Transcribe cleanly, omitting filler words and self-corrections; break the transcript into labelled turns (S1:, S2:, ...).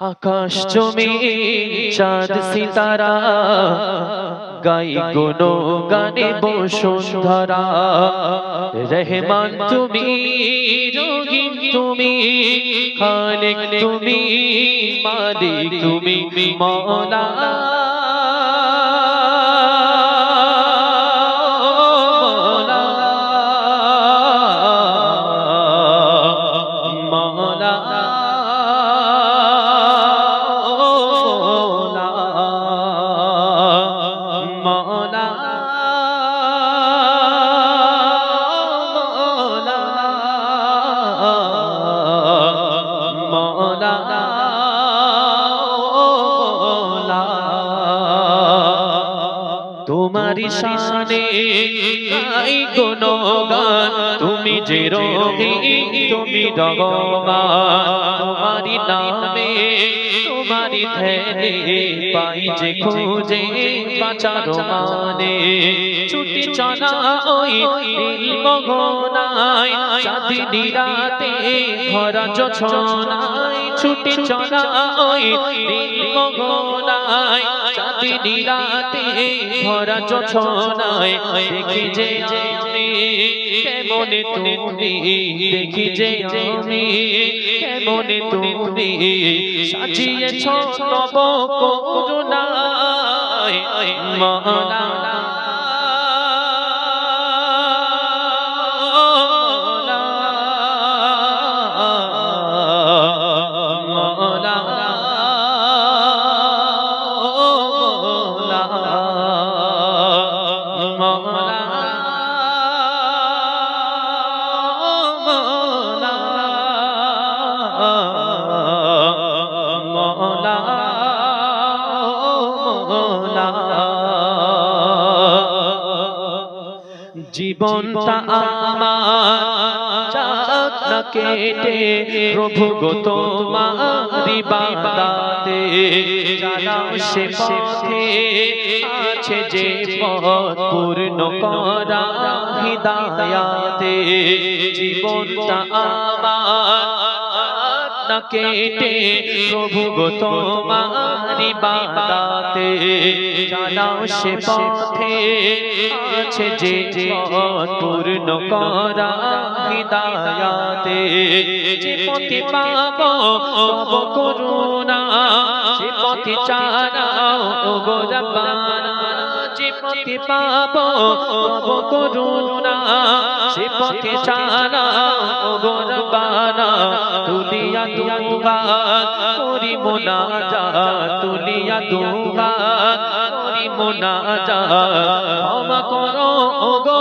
S1: আকাশ জমি চাঁদ সিতারা গাই গুনো গানে বসুন্ধরা রহমান তুমি রহিম তুমি খালিক তুমি মালিক তুমি মওলা तुम्हारी शाने गाई गुणगान তুমি যে রহিম তুমি রহমান তোমারি নামে তোমারি ধ্যানে পাই যে খুঁজে বাঁচার মানে ছুটি চলা ওই নীল গগনায় চাঁদনি রাতে ভরা জোছনায় ছুটি চলা ওই নীল গগনায় চাঁদনি রাতে ভরা জোছনায় দেখি যে আমি কেমন তুমি দেখি যে আমি কেমন তুমি সাজিয়েছ তব করুণায় মওলা জীবনটা আমার যাক না কেটে প্রভু গো তোমার ইবাদতে চালাও সে পথে আছে যে পথ পূর্ণ করা হিদায়াতে জীবনটা আমার না কেটে প্রভু গো তোমার ইবাদতে চালাও সে পথে আছে যে পথ পূর্ণ করা হিদায়াতে যে পথে পাবো তব করুণা সে পথে চালাও গো রব্বানা যে পথে পাবো তব করুণা সে পথে চালাও গো রব্বানা তুলিয়া দুহাত করি মুনাজাত তুলিয়া দুহাত করি মুনাজাত ক্ষমা করো গো